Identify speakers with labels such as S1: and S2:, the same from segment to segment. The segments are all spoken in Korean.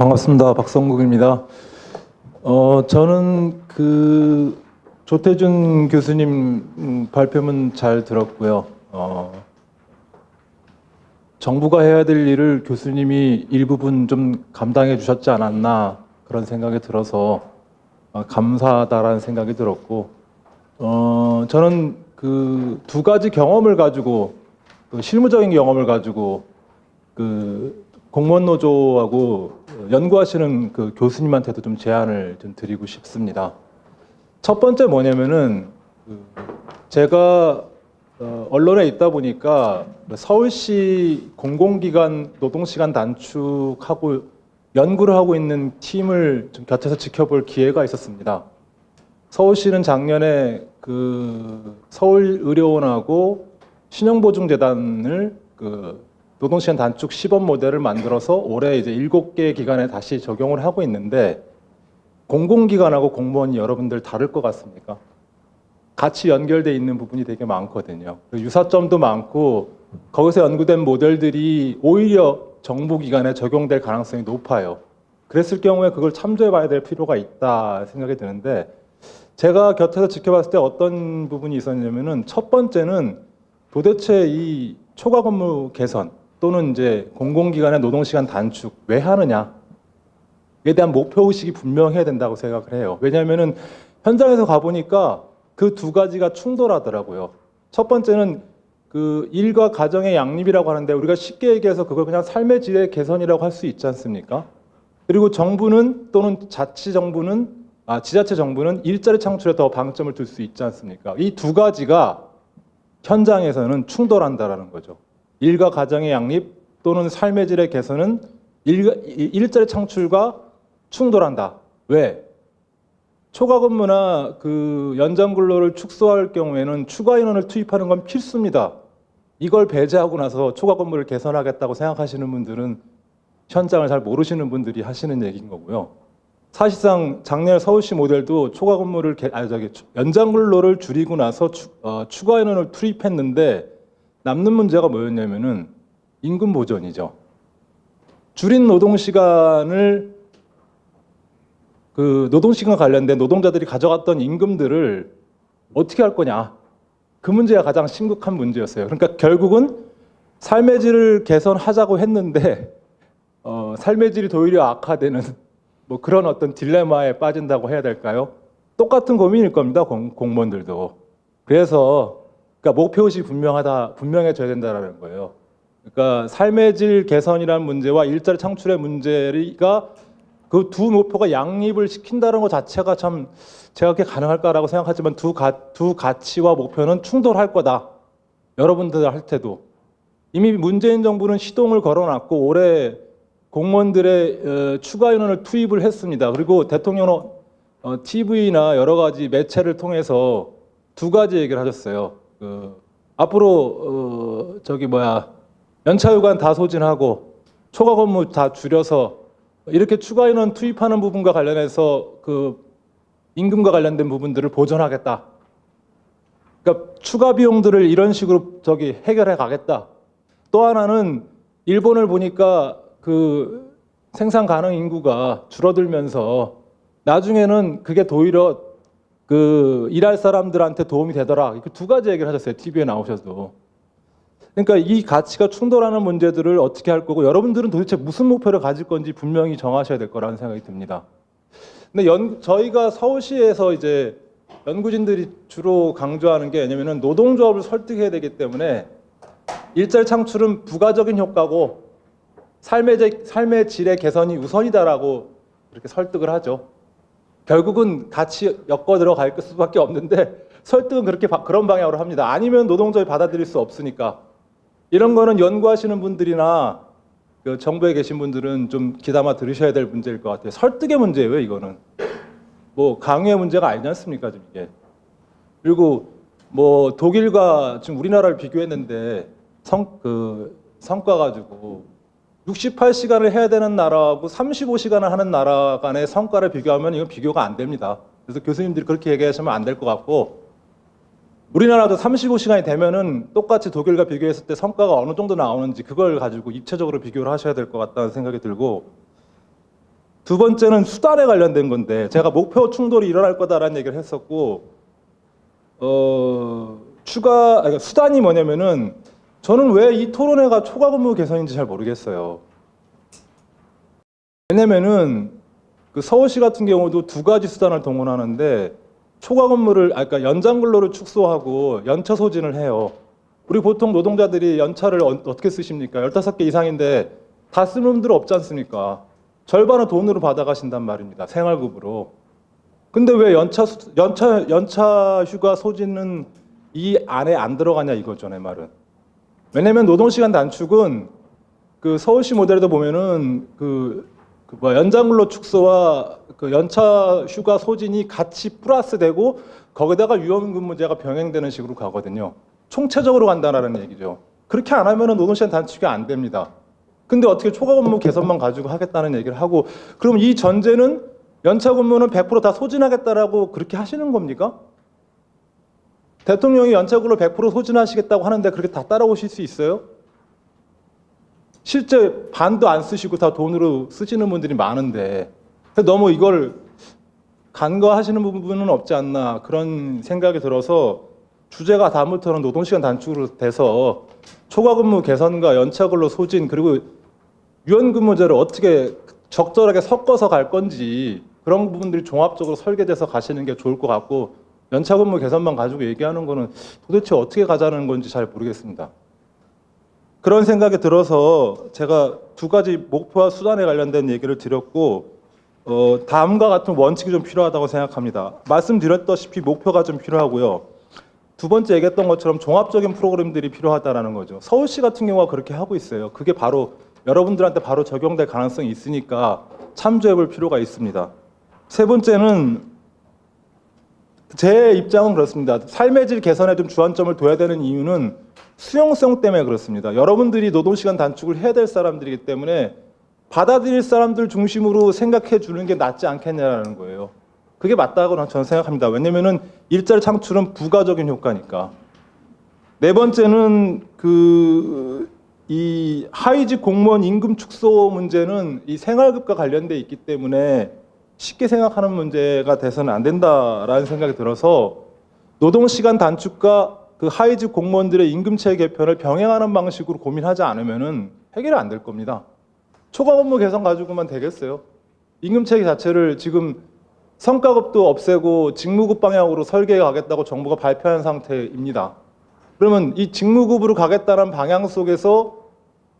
S1: 반갑습니다. 박성국입니다. 저는 조태준 교수님 발표문 잘 들었고요. 정부가 해야 될 일을 교수님이 일부분 좀 감당해 주셨지 않았나 그런 생각이 들어서 감사하다라는 생각이 들었고, 저는 두 가지 경험을 가지고, 실무적인 경험을 가지고 공무원 노조하고 연구하시는 교수님한테도 좀 제안을 좀 드리고 싶습니다. 첫 번째 뭐냐면은 제가 언론에 있다 보니까 서울시 공공기관 노동시간 단축하고 연구를 하고 있는 팀을 좀 곁에서 지켜볼 기회가 있었습니다. 서울시는 작년에 서울의료원하고 신용보증재단을 노동시간 단축 시범 모델을 만들어서 올해 이제 7개 기관에 다시 적용을 하고 있는데, 공공기관하고 공무원이 여러분들 다를 것 같습니까? 같이 연결되어 있는 부분이 되게 많거든요. 유사점도 많고 거기서 연구된 모델들이 오히려 정부기관에 적용될 가능성이 높아요. 그랬을 경우에 그걸 참조해 봐야 될 필요가 있다 생각이 드는데, 제가 곁에서 지켜봤을 때 어떤 부분이 있었냐면은, 첫 번째는 도대체 이 초과 근무 개선 또는 이제 공공기관의 노동시간 단축 왜 하느냐에 대한 목표의식이 분명해야 된다고 생각을 해요. 왜냐하면은 현장에서 가보니까 그 두 가지가 충돌하더라고요. 첫 번째는 일과 가정의 양립이라고 하는데, 우리가 쉽게 얘기해서 그걸 그냥 삶의 질의 개선이라고 할 수 있지 않습니까? 그리고 정부는 또는 지자체 정부는 일자리 창출에 더 방점을 둘 수 있지 않습니까? 이 두 가지가 현장에서는 충돌한다라는 거죠. 일과 가정의 양립 또는 삶의 질의 개선은 일자리 창출과 충돌한다. 왜? 초과근무나 연장 근로를 축소할 경우에는 추가 인원을 투입하는 건 필수입니다. 이걸 배제하고 나서 초과근무를 개선하겠다고 생각하시는 분들은 현장을 잘 모르시는 분들이 하시는 얘기인 거고요. 사실상 작년 서울시 모델도 연장 근로를 줄이고 나서 추가 인원을 투입했는데, 남는 문제가 뭐였냐면은 임금 보전이죠. 줄인 노동시간을 노동시간 관련된 노동자들이 가져갔던 임금들을 어떻게 할 거냐, 그 문제가 가장 심각한 문제였어요. 그러니까 결국은 삶의 질을 개선하자고 했는데 삶의 질이 도리어 악화되는 그런 어떤 딜레마에 빠진다고 해야 될까요? 똑같은 고민일 겁니다, 공무원들도. 그래서 목표의식이 분명해져야 된다는 거예요. 그러니까 삶의 질 개선이라는 문제와 일자리 창출의 문제가, 그 두 목표가 양립을 시킨다는 것 자체가 참 제가 그렇게 가능할까라고 생각하지만, 두 가치와 목표는 충돌할 거다. 여러분들 할 때도 이미 문재인 정부는 시동을 걸어놨고 올해 공무원들의 추가 인원을 투입을 했습니다. 그리고 대통령은 TV나 여러 가지 매체를 통해서 두 가지 얘기를 하셨어요. 앞으로 연차휴관 다 소진하고 초과 근무 다 줄여서 이렇게 추가 인원 투입하는 부분과 관련해서 임금과 관련된 부분들을 보전하겠다. 그러니까 추가 비용들을 이런 식으로 해결해 가겠다. 또 하나는 일본을 보니까 생산 가능 인구가 줄어들면서 나중에는 그게 도리어 일할 사람들한테 도움이 되더라. 이렇게 두 가지 얘기를 하셨어요. TV에 나오셔도. 그러니까 이 가치가 충돌하는 문제들을 어떻게 할 거고, 여러분들은 도대체 무슨 목표를 가질 건지 분명히 정하셔야 될 거라는 생각이 듭니다. 근데 저희가 서울시에서 이제 연구진들이 주로 강조하는 게 뭐냐면은, 노동조합을 설득해야 되기 때문에 일자리 창출은 부가적인 효과고 삶의 질의 개선이 우선이다라고 이렇게 설득을 하죠. 결국은 같이 엮어 들어갈 수밖에 없는데, 설득은 그런 방향으로 합니다. 아니면 노동조합이 받아들일 수 없으니까. 이런 거는 연구하시는 분들이나 정부에 계신 분들은 좀 귀담아 들으셔야 될 문제일 것 같아요. 설득의 문제예요, 이거는. 강요의 문제가 아니지 않습니까, 지금 이게. 그리고 독일과 지금 우리나라를 비교했는데 성과 가지고 68시간을 해야 되는 나라하고 35시간을 하는 나라 간의 성과를 비교하면 이건 비교가 안 됩니다. 그래서 교수님들이 그렇게 얘기하시면 안 될 것 같고, 우리나라도 35시간이 되면은 똑같이 독일과 비교했을 때 성과가 어느 정도 나오는지 그걸 가지고 입체적으로 비교를 하셔야 될 것 같다는 생각이 들고, 두 번째는 수단에 관련된 건데 제가 목표 충돌이 일어날 거다라는 얘기를 했었고 수단이 뭐냐면은 저는 왜 이 토론회가 초과 근무 개선인지 잘 모르겠어요. 왜냐면은 그 서울시 같은 경우도 두 가지 수단을 동원하는데 초과 근무를 그러니까 연장 근로를 축소하고 연차 소진을 해요. 우리 보통 노동자들이 연차를 어떻게 쓰십니까? 15개 이상인데 다 쓰는 분들 없지 않습니까? 절반은 돈으로 받아가신단 말입니다. 생활급으로. 근데 왜 연차 휴가 소진은 이 안에 안 들어가냐 이거죠, 내 말은. 왜냐면 노동시간 단축은 그 서울시 모델에도 보면은 연장근로 축소와 그 연차 휴가 소진이 같이 플러스되고 거기다가 유연근무제가 병행되는 식으로 가거든요. 총체적으로 간다는 얘기죠. 그렇게 안 하면은 노동시간 단축이 안 됩니다. 근데 어떻게 초과 근무 개선만 가지고 하겠다는 얘기를 하고, 그럼 이 전제는 연차 근무는 100% 다 소진하겠다라고 그렇게 하시는 겁니까? 대통령이 연차 근로 100% 소진하시겠다고 하는데 그렇게 다 따라오실 수 있어요? 실제 반도 안 쓰시고 다 돈으로 쓰시는 분들이 많은데 너무 이걸 간과하시는 부분은 없지 않나 그런 생각이 들어서 주제가 다음부터는 노동시간 단축으로 돼서 초과 근무 개선과 연차 근로 소진 그리고 유연근무제를 어떻게 적절하게 섞어서 갈 건지 그런 부분들이 종합적으로 설계돼서 가시는 게 좋을 것 같고 연차 근무 개선만 가지고 얘기하는 거는 도대체 어떻게 가자는 건지 잘 모르겠습니다. 그런 생각이 들어서 제가 두 가지 목표와 수단에 관련된 얘기를 드렸고 다음과 같은 원칙이 좀 필요하다고 생각합니다. 말씀드렸다시피 목표가 좀 필요하고요. 두 번째 얘기했던 것처럼 종합적인 프로그램들이 필요하다는 거죠. 서울시 같은 경우가 그렇게 하고 있어요. 그게 바로 여러분들한테 바로 적용될 가능성이 있으니까 참조해 볼 필요가 있습니다. 세 번째는 제 입장은 그렇습니다. 삶의 질 개선에 좀 주안점을 둬야 되는 이유는 수용성 때문에 그렇습니다. 여러분들이 노동시간 단축을 해야 될 사람들이기 때문에 받아들일 사람들 중심으로 생각해 주는 게 낫지 않겠냐라는 거예요. 그게 맞다고 저는 생각합니다. 왜냐면은 일자리 창출은 부가적인 효과니까. 네 번째는 이 하위직 공무원 임금 축소 문제는 이 생활급과 관련돼 있기 때문에 쉽게 생각하는 문제가 돼서는 안 된다라는 생각이 들어서 노동시간 단축과 그 하위직 공무원들의 임금체 개편을 병행하는 방식으로 고민하지 않으면은 해결이 안 될 겁니다. 초과 근무 개선 가지고만 되겠어요? 임금체 자체를 지금 성과급도 없애고 직무급 방향으로 설계해 가겠다고 정부가 발표한 상태입니다. 그러면 이 직무급으로 가겠다는 방향 속에서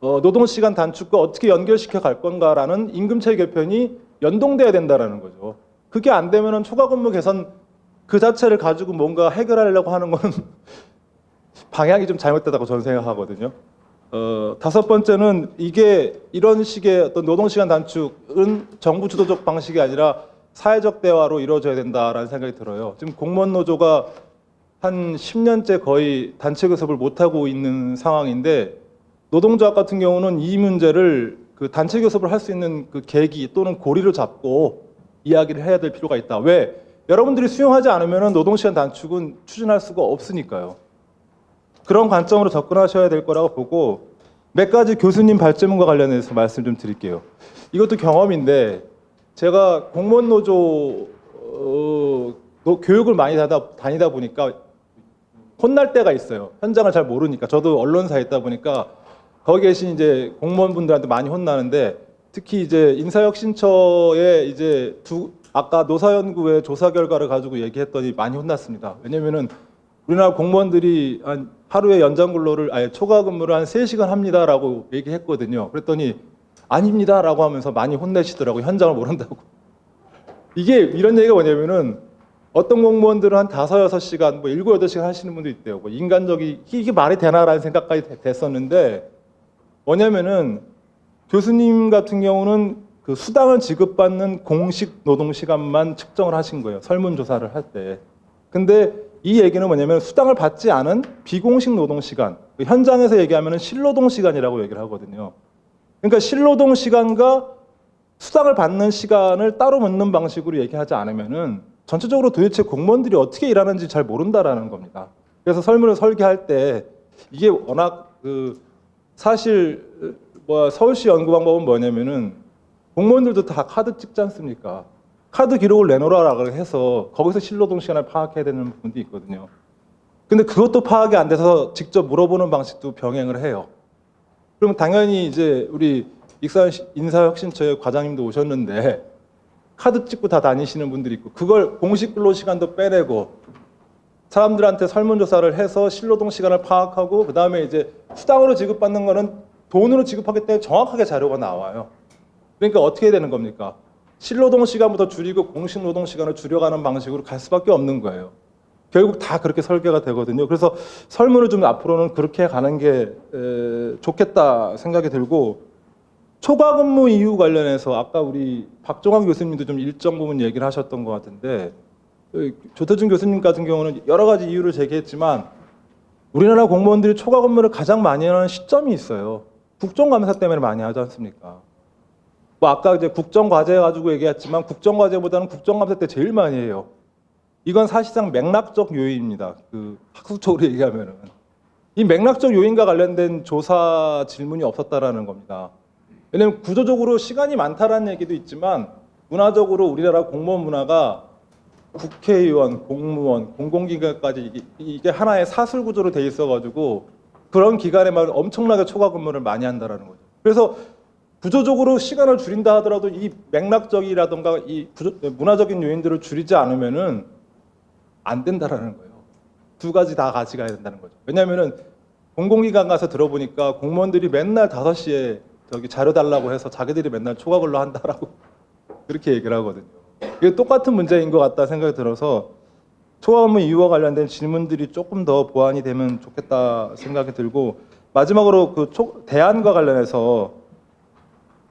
S1: 노동시간 단축과 어떻게 연결시켜 갈 건가라는 임금체 개편이 연동돼야 된다는 거죠. 그게 안 되면은 초과 근무 개선 그 자체를 가지고 뭔가 해결하려고 하는 건 방향이 좀 잘못되다고 저는 생각하거든요. 다섯 번째는 이게 이런 식의 어떤 노동시간 단축은 정부 주도적 방식이 아니라 사회적 대화로 이루어져야 된다라는 생각이 들어요. 지금 공무원 노조가 한 10년째 거의 단체 교섭을 못하고 있는 상황인데 노동조합 같은 경우는 이 문제를 그 단체 교섭을 할 수 있는 그 계기 또는 고리를 잡고 이야기를 해야 될 필요가 있다. 왜? 여러분들이 수용하지 않으면 노동시간 단축은 추진할 수가 없으니까요. 그런 관점으로 접근하셔야 될 거라고 보고 몇 가지 교수님 발제문과 관련해서 말씀 좀 드릴게요. 이것도 경험인데 제가 공무원 노조 교육을 많이 다니다 보니까 혼날 때가 있어요. 현장을 잘 모르니까. 저도 언론사에 있다 보니까 거기 계신 이제 공무원분들한테 많이 혼나는데 특히 이제 인사혁신처에 이제 아까 노사연구의 조사 결과를 가지고 얘기했더니 많이 혼났습니다. 왜냐면은 우리나라 공무원들이 하루에 연장 근로를 초과 근무를 한 3시간 합니다라고 얘기했거든요. 그랬더니 아닙니다라고 하면서 많이 혼내시더라고요. 현장을 모른다고. 이게 이런 얘기가 뭐냐면은 어떤 공무원들은 한 5, 6시간, 뭐 7, 8시간 하시는 분도 있대요. 뭐 이게 말이 되나라는 생각까지 됐었는데 뭐냐면은 교수님 같은 경우는 그 수당을 지급받는 공식 노동 시간만 측정을 하신 거예요. 설문조사를 할 때. 근데 이 얘기는 뭐냐면 수당을 받지 않은 비공식 노동 시간, 현장에서 얘기하면 실노동 시간이라고 얘기를 하거든요. 그러니까 실노동 시간과 수당을 받는 시간을 따로 묻는 방식으로 얘기하지 않으면은 전체적으로 도대체 공무원들이 어떻게 일하는지 잘 모른다라는 겁니다. 그래서 설문을 설계할 때 이게 워낙 사실 서울시 연구 방법은 뭐냐면은 공무원들도 다 카드 찍지 않습니까? 카드 기록을 내놓으라고 해서 거기서 실노동 시간을 파악해야 되는 부분도 있거든요. 근데 그것도 파악이 안 돼서 직접 물어보는 방식도 병행을 해요. 그럼 당연히 이제 우리 익산 인사혁신처의 과장님도 오셨는데 카드 찍고 다 다니시는 분들이 있고 그걸 공식 근로 시간도 빼내고 사람들한테 설문조사를 해서 실노동 시간을 파악하고 그 다음에 이제 수당으로 지급받는 거는 돈으로 지급하기 때문에 정확하게 자료가 나와요. 그러니까 어떻게 되는 겁니까? 실노동 시간부터 줄이고 공식 노동 시간을 줄여가는 방식으로 갈 수밖에 없는 거예요. 결국 다 그렇게 설계가 되거든요. 그래서 설문을 좀 앞으로는 그렇게 가는 게 좋겠다 생각이 들고 초과 근무 이유 관련해서 아까 우리 박종환 교수님도 좀 일정 부분 얘기를 하셨던 것 같은데 조태준 교수님 같은 경우는 여러 가지 이유를 제기했지만 우리나라 공무원들이 초과 근무를 가장 많이 하는 시점이 있어요. 국정감사 때문에 많이 하지 않습니까? 뭐 아까 이제 국정과제 가지고 얘기했지만 국정과제보다는 국정감사 때 제일 많이 해요. 이건 사실상 맥락적 요인입니다. 그 학술적으로 얘기하면은 이 맥락적 요인과 관련된 조사 질문이 없었다라는 겁니다. 왜냐하면 구조적으로 시간이 많다라는 얘기도 있지만 문화적으로 우리나라 공무원 문화가 국회의원, 공무원, 공공기관까지 이게 하나의 사슬 구조로 돼 있어가지고 그런 기관에만 엄청나게 초과 근무를 많이 한다라는 거죠. 그래서 구조적으로 시간을 줄인다 하더라도 이 맥락적이라던가 이 문화적인 요인들을 줄이지 않으면은 안 된다라는 거예요. 두 가지 다 같이 가야 된다는 거죠. 왜냐하면은 공공기관 가서 들어보니까 공무원들이 맨날 5시에 저기 자료 달라고 해서 자기들이 맨날 초과 근로 한다라고 그렇게 얘기를 하거든요. 이게 똑같은 문제인 것 같다 생각이 들어서 초과 근무 이유와 관련된 질문들이 조금 더 보완이 되면 좋겠다 생각이 들고 마지막으로 그 대안과 관련해서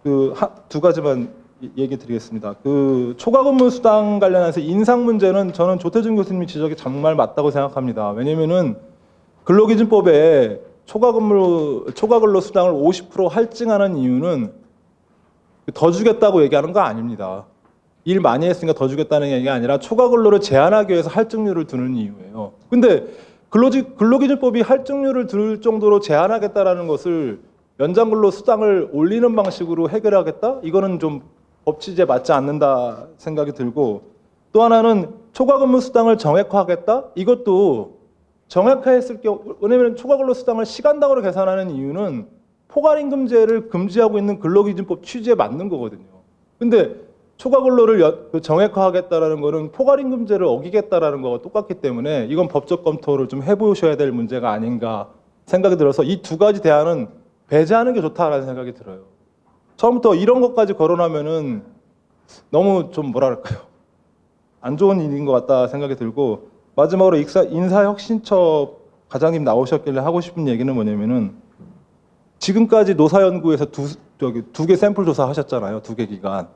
S1: 그 두 가지만 얘기 드리겠습니다. 그 초과 근무 수당 관련해서 인상 문제는 저는 조태준 교수님 지적이 정말 맞다고 생각합니다. 왜냐면은 근로기준법에 초과 근로 수당을 50% 할증하는 이유는 더 주겠다고 얘기하는 거 아닙니다. 일 많이 했으니까 더 주겠다는 얘기가 아니라 초과 근로를 제한하기 위해서 할증률을 두는 이유예요. 근데 근로기준법이 할증률을 들 정도로 제한하겠다라는 것을 연장 근로 수당을 올리는 방식으로 해결하겠다? 이거는 좀 법치제에 맞지 않는다 생각이 들고 또 하나는 초과 근무 수당을 정액화하겠다? 이것도 정액화했을 경우 왜냐하면 초과 근로 수당을 시간당으로 계산하는 이유는 포괄임금제를 금지하고 있는 근로기준법 취지에 맞는 거거든요. 근데 초과 근로를 정액화하겠다라는 거는 포괄임금제를 어기겠다라는 거와 똑같기 때문에 이건 법적 검토를 좀 해보셔야 될 문제가 아닌가 생각이 들어서 이 두 가지 대안은 배제하는 게 좋다라는 생각이 들어요. 처음부터 이런 것까지 거론하면은 너무 좀 뭐랄까요? 안 좋은 일인 것 같다 생각이 들고 마지막으로 인사혁신처 과장님 나오셨길래 하고 싶은 얘기는 뭐냐면은 지금까지 노사연구에서 두 개 샘플 조사 하셨잖아요. 2개 기간.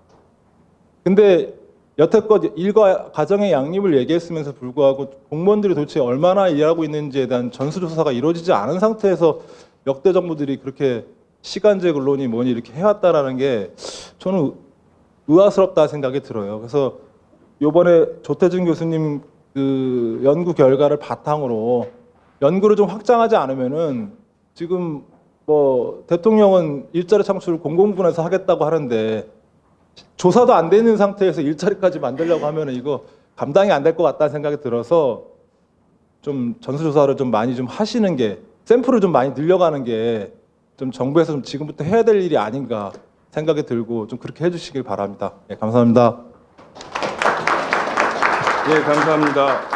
S1: 근데 여태껏 일과 가정의 양립을 얘기했으면서 불구하고 공무원들이 도대체 얼마나 일하고 있는지에 대한 전수조사가 이루어지지 않은 상태에서 역대 정부들이 그렇게 시간제 근로니 뭐니 이렇게 해왔다라는 게 저는 의아스럽다 생각이 들어요. 그래서 이번에 조태준 교수님 그 연구 결과를 바탕으로 연구를 좀 확장하지 않으면은 지금 뭐 대통령은 일자리 창출을 공공부문에서 하겠다고 하는데 조사도 안 되는 상태에서 일자리까지 만들려고 하면은 이거 감당이 안 될 것 같다는 생각이 들어서 좀 전수조사를 좀 많이 좀 하시는 게 샘플을 좀 많이 늘려가는 게 좀 정부에서 좀 지금부터 해야 될 일이 아닌가 생각이 들고 좀 그렇게 해주시길 바랍니다. 네, 감사합니다.
S2: 예, 감사합니다.